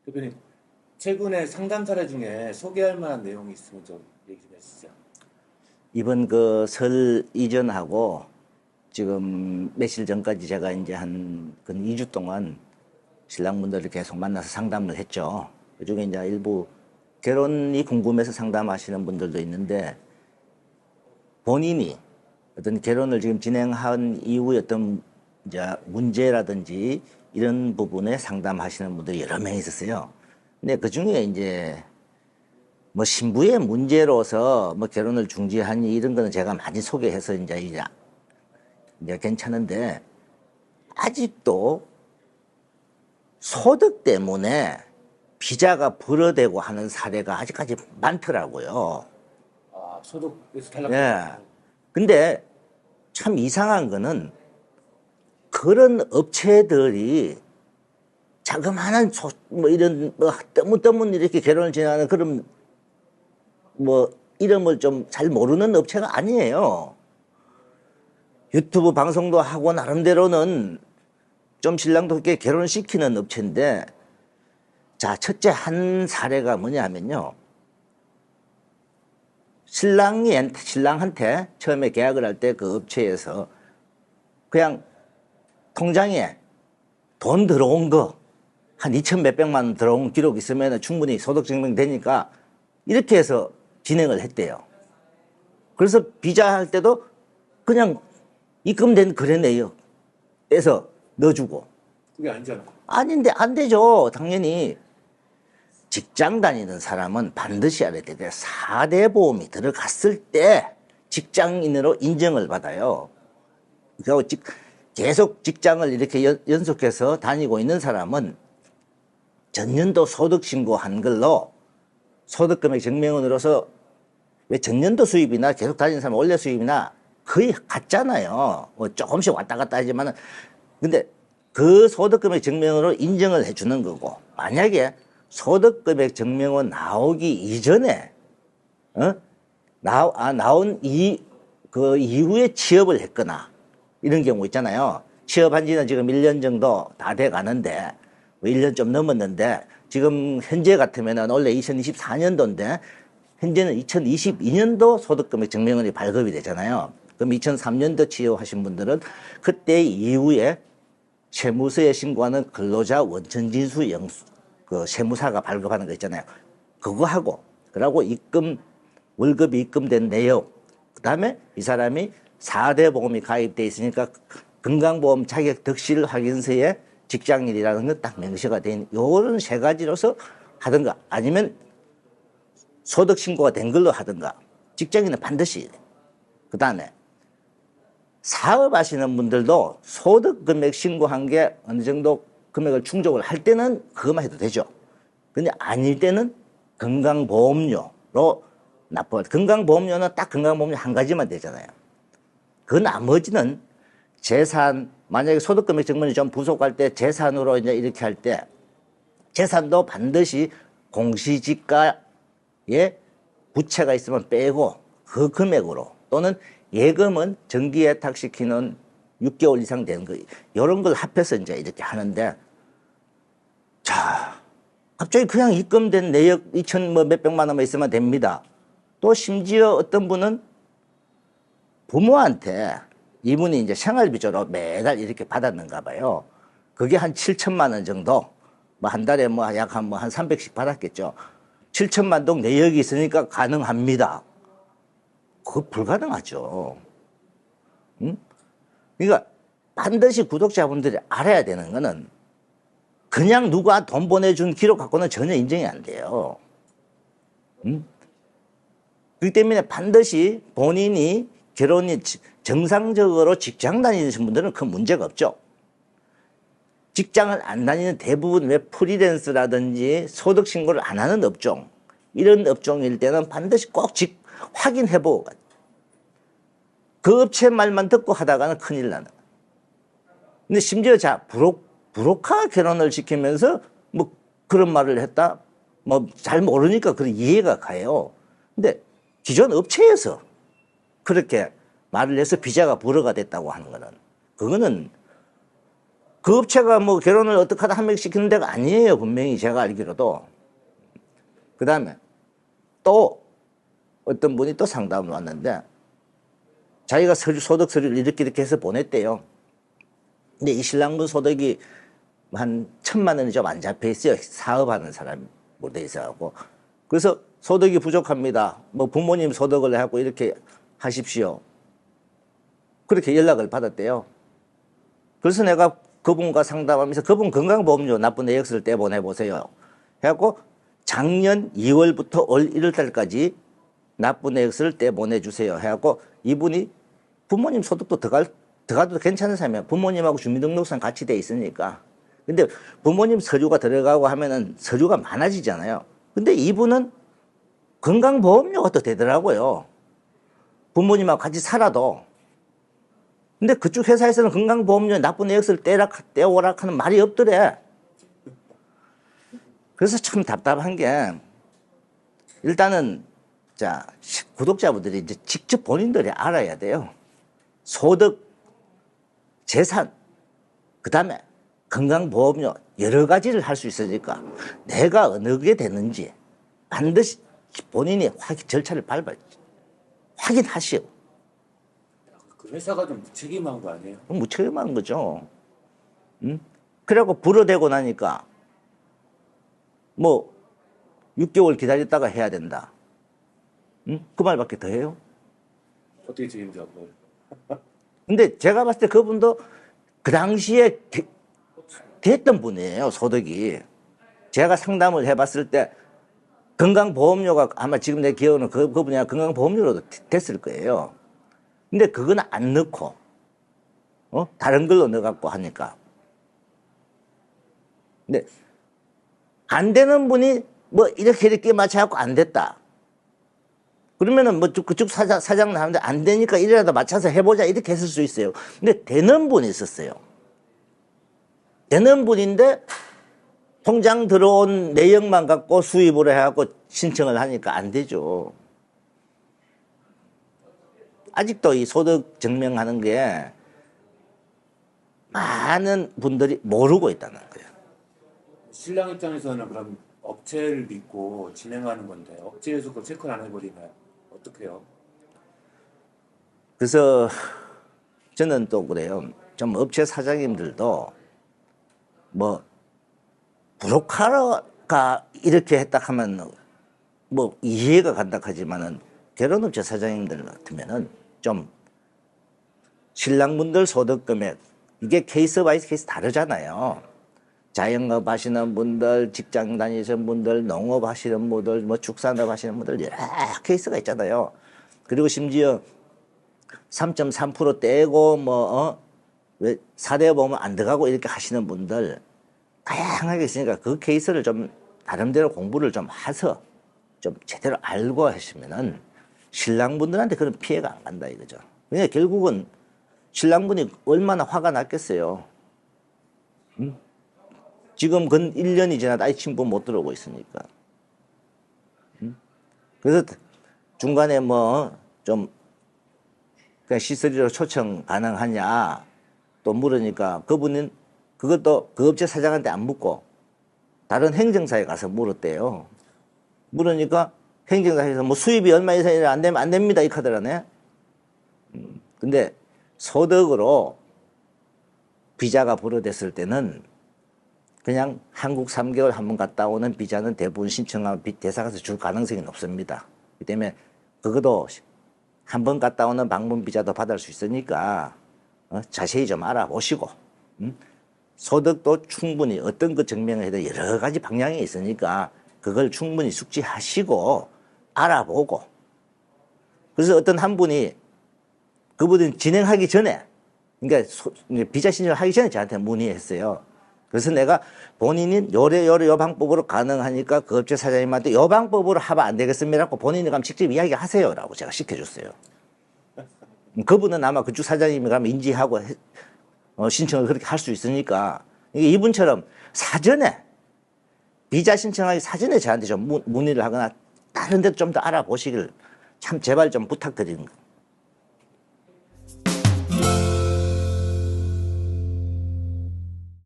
대표님, 최근에 상담 사례 중에 소개할 만한 내용이 있으면 좀 얘기 좀 해주시죠. 이번 그 설 이전하고 지금 며칠 전까지 제가 이제 근 2주 동안 신랑분들을 계속 만나서 상담을 했죠. 그중에 이제 일부 결혼이 궁금해서 상담하시는 분들도 있는데 본인이 어떤 결혼을 지금 진행한 이후에 어떤 이제 문제라든지 이런 부분에 상담하시는 분들이 여러 명 있었어요. 근데 그 중에 이제 뭐 신부의 문제로서 뭐 결혼을 중지하니 이런 거는 제가 많이 소개해서 이제 괜찮은데 아직도 소득 때문에 비자가 불어대고 하는 사례가 아직까지 많더라고요. 아, 소득에서 탈락. 예. 근데 참 이상한 거는 그런 업체들이 자그마한 뭐 이런 뭐 뜨문뜨문 이렇게 결혼을 진행하는 그런 뭐 이름을 좀 잘 모르는 업체가 아니에요. 유튜브 방송도 하고 나름대로는 좀 신랑도 그렇게 결혼시키는 업체인데, 자, 첫째 한 사례가 뭐냐면요. 신랑한테 처음에 계약을 할 때 그 업체에서 그냥 통장에 돈 들어온 거 한 2천 몇백만 원 들어온 기록 있으면 충분히 소득 증명 되니까 이렇게 해서 진행을 했대요. 그래서 비자 할 때도 그냥 입금된 거래 내역에서 넣어주고. 그게 아니잖아. 아닌데 안 되죠. 당연히 직장 다니는 사람은 반드시 알아야 돼. 4대 보험이 들어갔을 때 직장인으로 인정을 받아요. 그리고 계속 직장을 이렇게 연속해서 다니고 있는 사람은 전년도 소득 신고한 걸로 소득금액 증명원으로서 왜 전년도 수입이나 계속 다니는 사람 원래 수입이나 거의 같잖아요. 뭐 조금씩 왔다 갔다 하지만은, 근데 그 소득금액 증명으로 인정을 해주는 거고, 만약에 소득금액 증명원 나오기 이전에 나온 그 이후에 취업을 했거나 이런 경우 있잖아요. 취업한 지는 지금 1년 정도 다 돼 가는데, 뭐 1년 좀 넘었는데, 지금 현재 같으면은 원래 2024년도인데, 현재는 2022년도 소득금액 증명원이 발급이 되잖아요. 그럼 2003년도 취업하신 분들은 그때 이후에 세무서에 신고하는 근로자 원천징수 그 세무사가 발급하는 거 있잖아요. 그거 하고, 그러고 월급이 입금된 내역, 그 다음에 이 사람이 4대 보험이 가입돼 있으니까 건강보험 자격 덕실 확인서에 직장인이라는 건 딱 명시가 된 요런 세 가지로서 하든가, 아니면 소득 신고가 된 걸로 하든가. 직장인은 반드시. 그 다음에 사업하시는 분들도 소득 금액 신고한 게 어느 정도 금액을 충족을 할 때는 그것만 해도 되죠. 근데 아닐 때는 건강보험료로 납부할. 건강보험료는 딱 건강보험료 한 가지만 되잖아요. 그 나머지는 재산, 만약에 소득금액 증명이 좀 부족할 때 재산으로 이제 이렇게 할 때 재산도 반드시 공시지가에 부채가 있으면 빼고 그 금액으로, 또는 예금은 정기 예탁시키는 6개월 이상 되는 거, 이런 걸 합해서 이제 이렇게 하는데, 자, 갑자기 그냥 입금된 내역 2천 뭐 몇백만 원만 있으면 됩니다. 또 심지어 어떤 분은 부모한테 이분이 이제 생활비조로 매달 이렇게 받았는가 봐요. 그게 한 7천만 원 정도, 뭐 한 달에 뭐 약 한 300씩 받았겠죠. 7천만 동 내역이 있으니까 가능합니다. 그거 불가능하죠. 응? 그러니까 반드시 구독자분들이 알아야 되는 거는, 그냥 누가 돈 보내준 기록 갖고는 전혀 인정이 안 돼요. 응? 그렇기 때문에 반드시 본인이 결혼이 정상적으로 직장 다니시는 분들은 그 문제가 없죠. 직장을 안 다니는 대부분 왜 프리랜서라든지 소득 신고를 안 하는 업종, 이런 업종일 때는 반드시 꼭 확인해보고, 그 업체 말만 듣고 하다가는 큰일 나는. 근데 심지어 브로커 결혼을 시키면서 뭐 그런 말을 했다? 뭐 잘 모르니까 그런 이해가 가요. 근데 기존 업체에서 그렇게 말을 해서 비자가 불허가 됐다고 하는 거는, 그거는 그 업체가 뭐 결혼을 어떻게 하다 한 명 시키는 데가 아니에요. 분명히 제가 알기로도. 그 다음에 또 어떤 분이 또 상담을 왔는데 자기가 소득 서류를 이렇게 해서 보냈대요. 근데 이 신랑분 소득이 한 1,000만 원이 좀 안 잡혀 있어요. 사업하는 사람으로 돼 있어갖고. 그래서 소득이 부족합니다. 뭐 부모님 소득을 해갖고 이렇게 하십시오. 그렇게 연락을 받았대요. 그래서 내가 그분과 상담하면서 그분 건강보험료 납부 내역서를 떼보내보세요. 해갖고 작년 2월부터 올 1월달까지 납부 내역서를 떼보내주세요. 해갖고 이분이 부모님 소득도 들어가도 괜찮은 사람이에요. 부모님하고 주민등록상 같이 돼 있으니까. 근데 부모님 서류가 들어가고 하면은 서류가 많아지잖아요. 근데 이분은 건강보험료가 또 되더라고요. 부모님하고 같이 살아도. 근데 그쪽 회사에서는 건강보험료 납부 내역서를 떼오라 하는 말이 없더래. 그래서 참 답답한 게 일단은 자 구독자분들이 이제 직접 본인들이 알아야 돼요. 소득, 재산, 그 다음에 건강보험료 여러 가지를 할 수 있으니까 내가 어느 게 되는지 반드시 본인이 절차를 밟아 확인하시오. 그 회사가 좀 무책임한 거 아니에요? 무책임한 거죠. 응? 그래갖고 불어대고 나니까 뭐 6개월 기다렸다가 해야 된다. 응? 그 말밖에 더 해요? 어떻게 책임져고? 근데 제가 봤을 때 그분도 그 당시에 됐던 분이에요, 소득이. 제가 상담을 해봤을 때 건강보험료가 아마 지금 내 기억으로는 그분이 건강보험료로도 됐을 거예요. 근데 그건 안 넣고, 다른 걸로 넣어갖고 하니까. 근데 안 되는 분이 뭐 이렇게 맞춰갖고 안 됐다. 그러면은 뭐 그쪽 사장을 하는데 안 되니까 이래라도 맞춰서 해보자 이렇게 했을 수 있어요. 근데 되는 분이 있었어요. 되는 분인데 통장 들어온 내역만 갖고 수입으로 해갖고 신청을 하니까 안 되죠. 아직도 이 소득 증명하는 게 많은 분들이 모르고 있다는 거예요. 신랑 입장에서는 그럼 업체를 믿고 진행하는 건데 업체에서 그걸 체크를 안 해버리면 어떡해요? 그래서 저는 또 그래요. 좀 업체 사장님들도 뭐 브로커가 이렇게 했다 하면 뭐 이해가 간다 하지만은 결혼업체 사장님들 같으면은 좀 신랑분들 소득 금액 이게 케이스 바이 케이스 다르잖아요. 자영업 하시는 분들, 직장 다니시는 분들, 농업 하시는 분들, 뭐 축산업 하시는 분들 여러 케이스가 있잖아요. 그리고 심지어 3.3% 떼고 왜 4대 보면 안 들어가고 이렇게 하시는 분들 다양하게 있으니까 그 케이스를 좀 나름대로 공부를 좀 해서 좀 제대로 알고 하시면은 신랑분들한테 그런 피해가 안 간다 이거죠. 그러니까 결국은 신랑분이 얼마나 화가 났겠어요. 응? 지금 근 1년이 지나도 아직 친부 못 들어오고 있으니까. 응? 그래서 중간에 뭐 좀 그냥 시설이로 초청 가능하냐 또 물으니까 그분은 그것도 그 업체 사장한테 안 묻고 다른 행정사에 가서 물었대요. 물으니까 행정사에서 뭐 수입이 얼마 이상이 안 되면 안 됩니다 이 카드라네. 근데 소득으로 비자가 불어댔을 때는 그냥 한국 3개월 한번 갔다 오는 비자는 대부분 신청하면 대사가서 줄 가능성이 높습니다. 그 때문에 그것도 한 번 갔다 오는 방문 비자도 받을 수 있으니까 자세히 좀 알아보시고 소득도 충분히 어떤 거 증명을 해도 여러 가지 방향이 있으니까 그걸 충분히 숙지하시고 알아보고 그래서 어떤 한 분이 그분이 진행하기 전에 그러니까 비자 신청을 하기 전에 저한테 문의했어요. 그래서 내가 본인이 요 방법으로 가능하니까 그 업체 사장님한테 요 방법으로 하면 안 되겠습니다. 본인이 가면 직접 이야기하세요. 라고 제가 시켜줬어요. 그분은 아마 그쪽 사장님이 가면 인지하고 신청을 그렇게 할 수 있으니까 이분처럼 사전에 비자 신청하기 사전에 저한테 좀 문의를 하거나 다른 데도 좀 더 알아보시길 참 제발 좀 부탁드리는 거예요.